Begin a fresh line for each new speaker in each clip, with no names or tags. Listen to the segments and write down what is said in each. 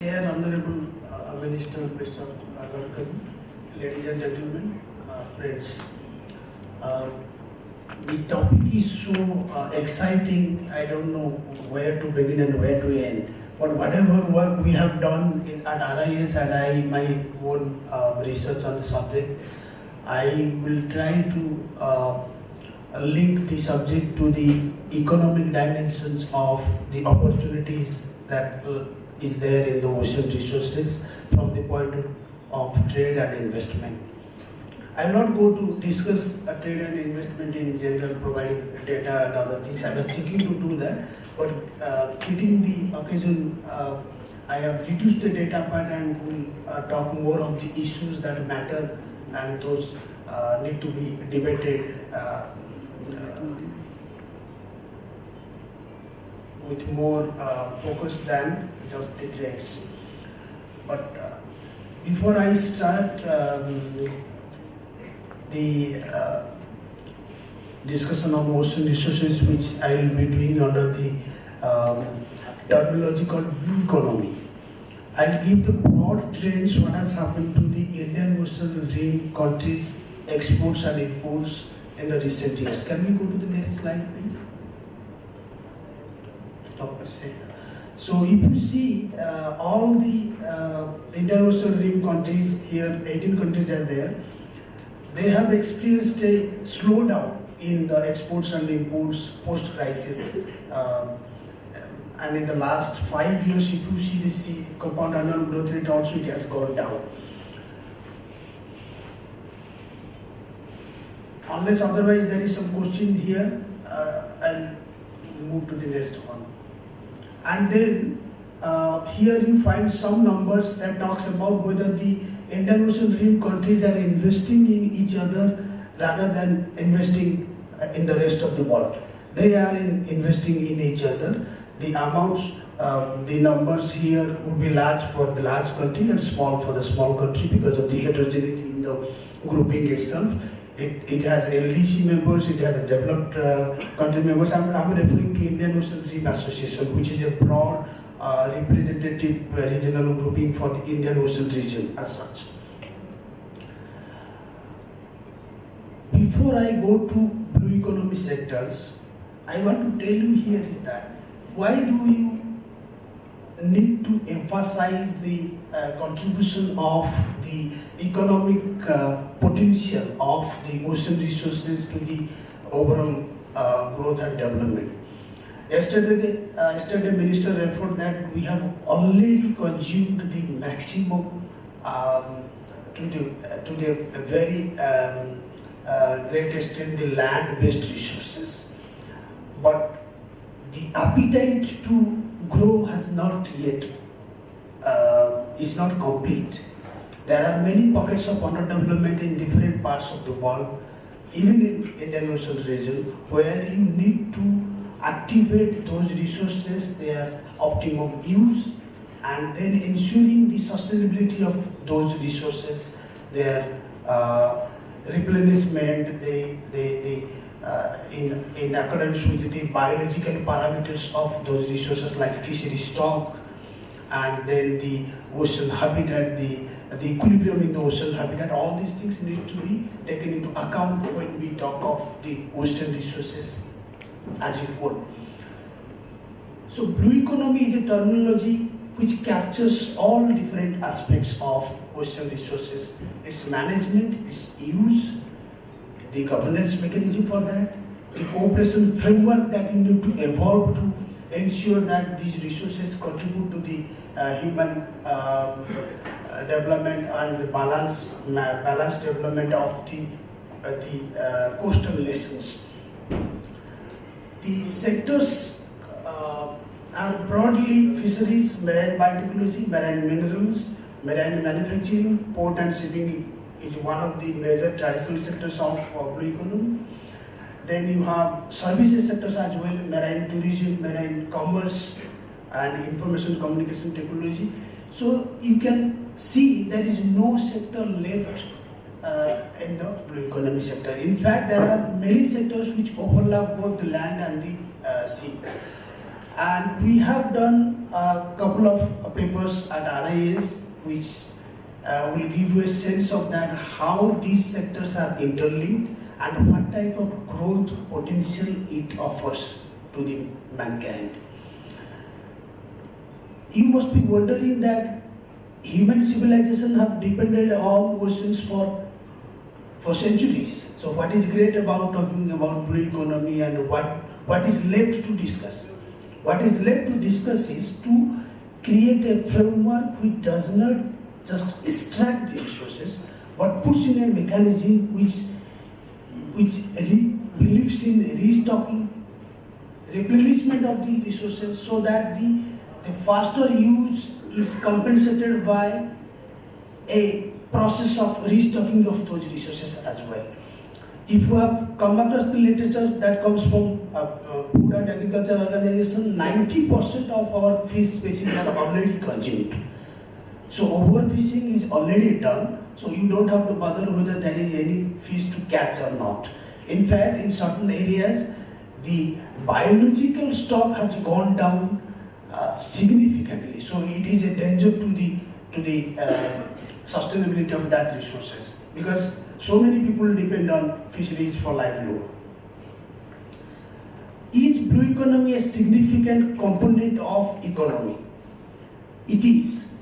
Dear Honorable Minister, Mr. Gadkari, ladies and gentlemen, friends, uh, the topic is so exciting. I don't know where to begin and where to end. But whatever work we have done at RIS and my own research on the subject, I will try to link the subject to the economic dimensions of the opportunities that is there in the ocean resources from the point of trade and investment. I will not go to discuss trade and investment in general, providing data and other things. I was thinking to do that, but fitting the occasion, I have reduced the data part and will talk more of the issues that matter and those need to be debated with more focus than just the trends. But before I start the discussion on ocean resources, which I will be doing under the terminology called blue economy, I'll give the broad trends what has happened to the Indian Ocean Rim countries' exports and imports in the recent years. Can we go to the next slide, please? So if you see all the Indian Ocean Rim countries here, 18 countries are there, they have experienced a slowdown in the exports and imports post-crisis. And in the last 5 years, if you see the compound annual growth rate also, it has gone down. Unless otherwise there is some question here, I'll move to the next one. And then here you find some numbers that talks about whether the Indian Ocean Rim countries are investing in each other rather than investing in the rest of the world. They are investing in each other. The amounts, the numbers here would be large for the large country and small for the small country because of the heterogeneity in the grouping itself. It has LDC members, it has a developed country members. I'm referring to Indian Ocean Rim Association, which is a broad representative regional grouping for the Indian Ocean region as such. Before I go to blue economy sectors, I want to tell you here is that why do you need to emphasize the contribution of the economic potential of the ocean resources to the overall growth and development. Yesterday Minister referred that we have already consumed the maximum to the very great extent the land-based resources, but the appetite to grow has not yet is not complete. There are many pockets of underdevelopment in different parts of the world, even in Indian Ocean region, where you need to activate those resources, their optimum use, and then ensuring the sustainability of those resources, their replenishment, in accordance with the biological parameters of those resources like fishery stock, and then the ocean habitat, the equilibrium in the ocean habitat. All these things need to be taken into account when we talk of the ocean resources as a whole. So blue economy is a terminology which captures all different aspects of ocean resources, its management, its use, the governance mechanism for that, the cooperation framework that you need to evolve to ensure that these resources contribute to the human development and the balanced development of the coastal nations. The sectors are broadly fisheries, marine biotechnology, marine minerals, marine manufacturing, port and shipping is one of the major traditional sectors of blue economy. Then you have services sectors as well, marine tourism, marine commerce, and information communication technology. So you can see there is no sector left in the blue economy sector. In fact, there are many sectors which overlap both the land and the sea. And we have done a couple of papers at RIS which will give you a sense of that, how these sectors are interlinked and what type of growth potential it offers to the mankind. You must be wondering that human civilization have depended on oceans for centuries. So what is great about talking about blue economy and what is left to discuss? What is left to discuss is to create a framework which does not just extract the resources, but puts in a mechanism which believes in restocking, replenishment of the resources, so that the faster use is compensated by a process of restocking of those resources as well. If you have come across the literature that comes from Food and Agriculture Organization, 90% of our fish species are already consumed. So overfishing is already done, so you don't have to bother whether there is any fish to catch or not. In fact, in certain areas, the biological stock has gone down significantly. So it is a danger to the sustainability of that resources, because so many people depend on fisheries for livelihood. Is blue economy a significant component of economy? It is.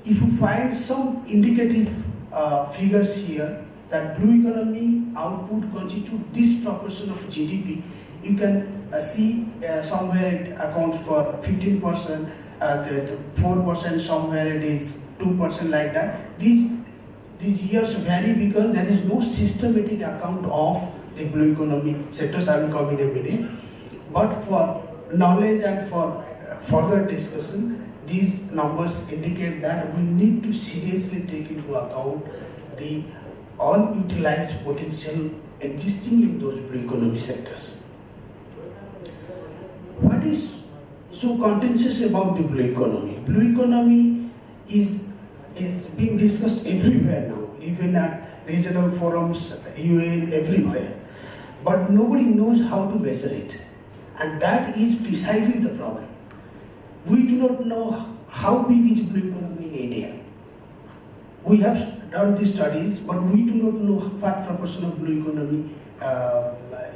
If you find some indicative figures here that blue economy output constitute this proportion of GDP, you can see somewhere it accounts for 15%, the 4%, somewhere it is 2%, like that. These years vary because there is no systematic account of the blue economy sectors. I will come in a minute. But for knowledge and for further discussion, these numbers indicate that we need to seriously take into account the unutilized potential existing in those blue economy sectors. What is so contentious about the blue economy? Blue economy is being discussed everywhere now, even at regional forums, UN, everywhere. But nobody knows how to measure it. And that is precisely the problem. We do not know how big is blue economy in India. We have done these studies, but we do not know what proportion of blue economy,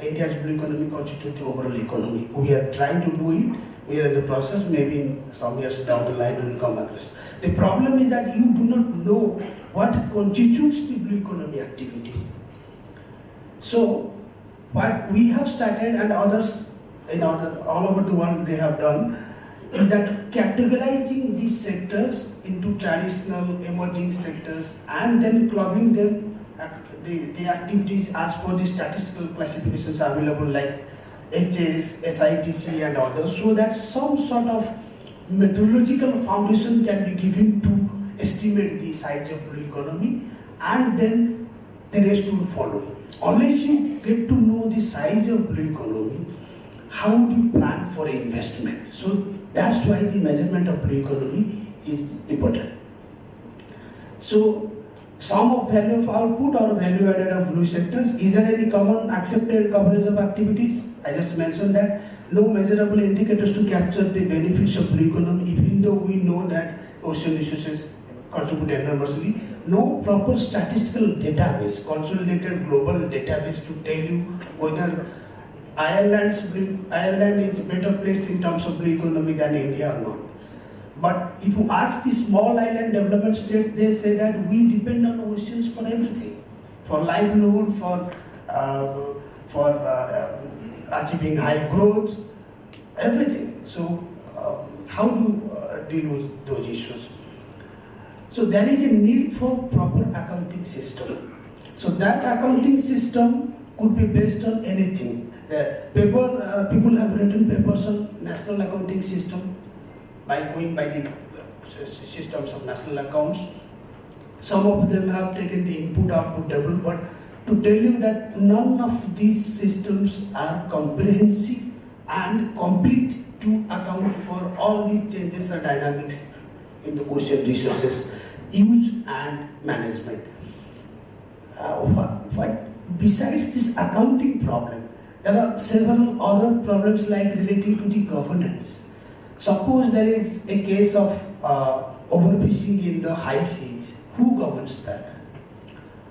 India's blue economy constitutes the overall economy. We are trying to do it. We are in the process. Maybe in some years down the line we will come across. The problem is that you do not know what constitutes the blue economy activities. So what we have started, and others all over the world they have done, is that categorizing these sectors into traditional emerging sectors and then clubbing them, the activities as per the statistical classifications available like HS, SITC and others, so that some sort of methodological foundation can be given to estimate the size of blue economy, and then the rest will follow. Unless you get to know the size of blue economy, how would you plan for investment? So that's why the measurement of blue economy is important. So sum of value of output or value added of blue sectors. Is there any common accepted coverage of activities? I just mentioned that no measurable indicators to capture the benefits of blue economy, even though we know that ocean resources contribute enormously. No proper statistical database, consolidated global database to tell you whether Ireland is better placed in terms of blue economy than India or not. But if you ask the small island development states, they say that we depend on oceans for everything, for livelihood, for achieving high growth, everything. So how do you deal with those issues? So there is a need for proper accounting system. So that accounting system could be based on anything. People have written papers on national accounting system by going by the systems of national accounts. Some of them have taken the input-output table, but to tell you that none of these systems are comprehensive and complete to account for all these changes and dynamics in the ocean resources use and management. Besides this accounting problem, there are several other problems like relating to the governance. Suppose there is a case of overfishing in the high seas. Who governs that?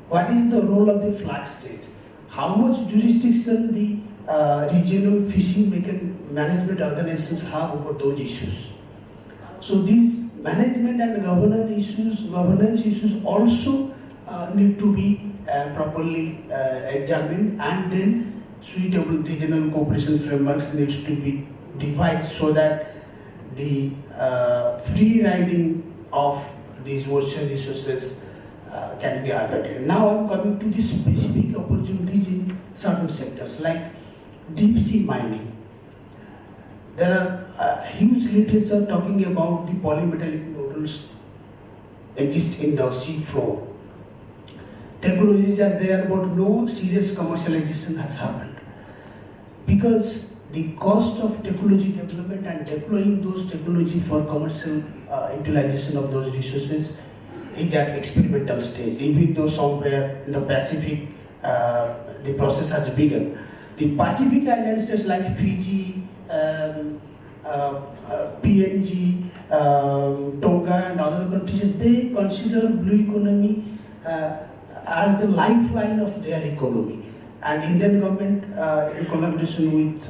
What is the role of the flag state? How much jurisdiction the regional fishing management organizations have over those issues? So these management and governance issues also need to be properly examined, and then suitable regional cooperation frameworks needs to be devised so that the free riding of these ocean resources can be averted. Now I'm coming to the specific opportunities in certain sectors like deep sea mining. There are huge literature talking about the polymetallic nodules exist in the sea floor. Technologies are there, but no serious commercialization has happened because the cost of technology development and deploying those technology for commercial utilization of those resources is at experimental stage. Even though somewhere in the Pacific the process has begun. The Pacific island states like Fiji, PNG, Tonga and other countries, they consider blue economy as the lifeline of their economy. And Indian government, in collaboration with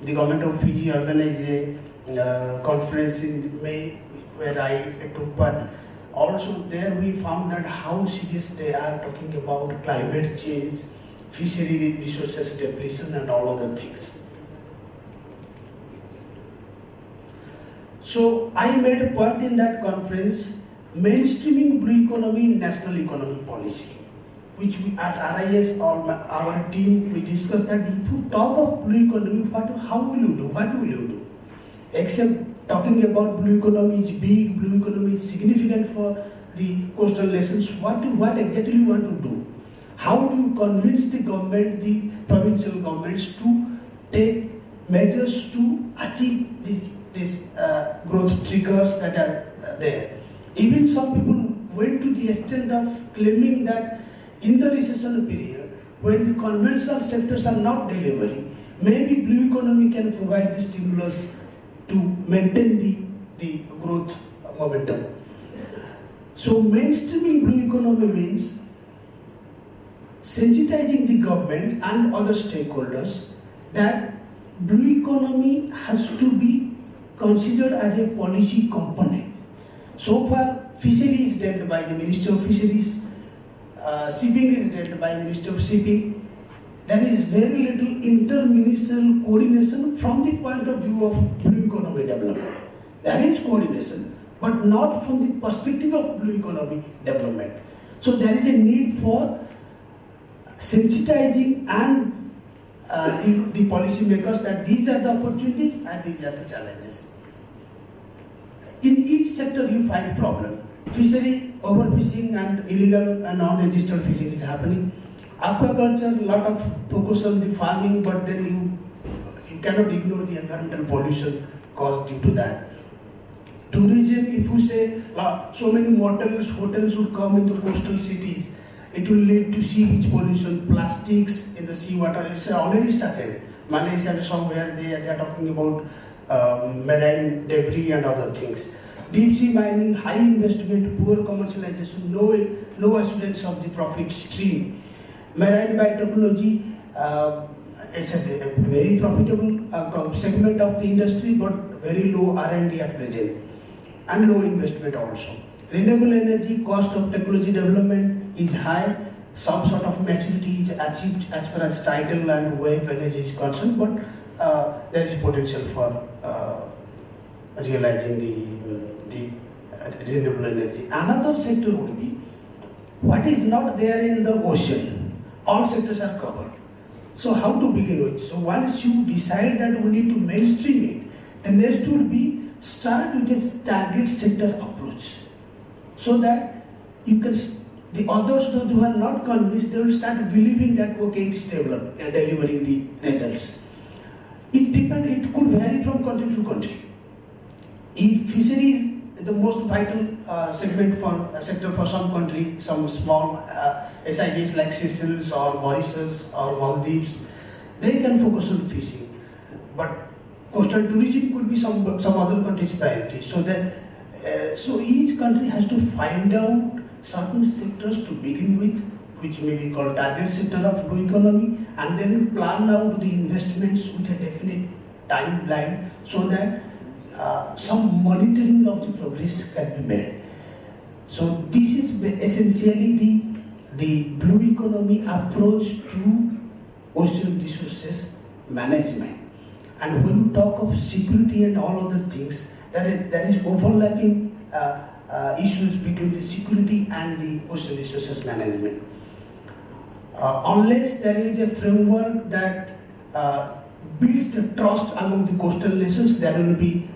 the government of Fiji, organized a conference in May where I took part. Also there we found that how serious they are talking about climate change, fishery resources depletion and all other things. So I made a point in that conference, mainstreaming blue economy in national economic policy, which we at RIS or our team, we discussed that if you talk of blue economy, how will you do? What will you do? Except talking about blue economy is big, blue economy is significant for the coastal nations, what exactly you want to do? How do you convince the government, the provincial governments to take measures to achieve these growth triggers that are there? Even some people went to the extent of claiming that in the recession period, when the conventional sectors are not delivering, maybe blue economy can provide the stimulus to maintain the growth momentum. So mainstreaming blue economy means sensitizing the government and other stakeholders that blue economy has to be considered as a policy component. So far, fishery is dealt by the Ministry of Fisheries, shipping is dealt by Ministry of Shipping. There is very little inter-ministerial coordination from the point of view of blue economy development. There is coordination, but not from the perspective of blue economy development. So there is a need for sensitizing and the policy makers that these are the opportunities and these are the challenges. In each sector you find problem. Fishery, overfishing and illegal and non-registered fishing is happening. Aquaculture, lot of focus on the farming, but then you cannot ignore the environmental pollution caused due to that. Tourism, if you say so many hotels would come in the coastal cities, it will lead to sewage pollution, plastics in the seawater. It's already started. Malaysia and somewhere they are talking about marine debris and other things. Deep sea mining, high investment, poor commercialization, no assurance of the profit stream. Marine biotechnology is a very profitable segment of the industry, but very low R&D at present and low investment also. Renewable energy, cost of technology development is high. Some sort of maturity is achieved as far as tidal and wave energy is concerned, but there is potential for realizing the renewable energy. Another sector would be what is not there in the ocean. All sectors are covered. So how to begin with? So once you decide that we need to mainstream it, the next would be start with a target sector approach. So that you can, the others, those who are not convinced, they will start believing that okay, it's delivering the results. It could vary from country to country. If fishery is the most vital sector for some country, some small SIDs like Seychelles or Mauritius or Maldives, they can focus on fishing. But coastal tourism could be some other country's priority. So that so each country has to find out certain sectors to begin with, which may be called target sector of blue economy, and then plan out the investments with a definite timeline so that some monitoring of the progress can be made. So this is essentially the blue economy approach to ocean resources management. And when we talk of security and all other things, there is overlapping issues between the security and the ocean resources management. Unless there is a framework that builds the trust among the coastal nations, there will be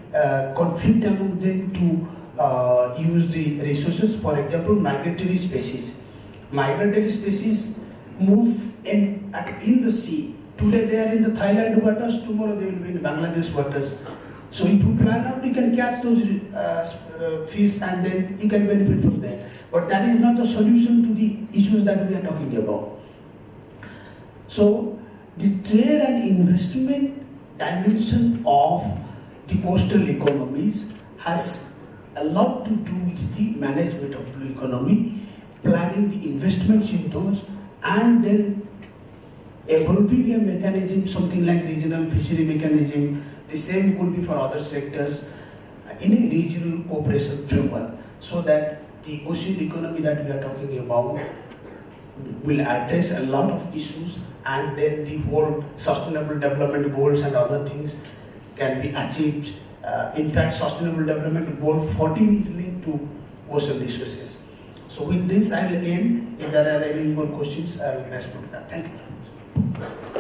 conflict among them to use the resources. For example, migratory species. Migratory species move in the sea. Today they are in the Thailand waters, tomorrow they will be in Bangladesh waters. So if you plan out, you can catch those fish and then you can benefit from that. But that is not the solution to the issues that we are talking about. So the trade and investment dimension of the coastal economies has a lot to do with the management of blue economy, planning the investments in those, and then evolving a mechanism, something like regional fishery mechanism. The same could be for other sectors in a regional cooperation framework, so that the ocean economy that we are talking about will address a lot of issues, and then the whole sustainable development goals and other things can be achieved. In fact, sustainable development goal 14 is linked to ocean resources. So with this, I will end. If there are any more questions, I will respond to that. Thank you.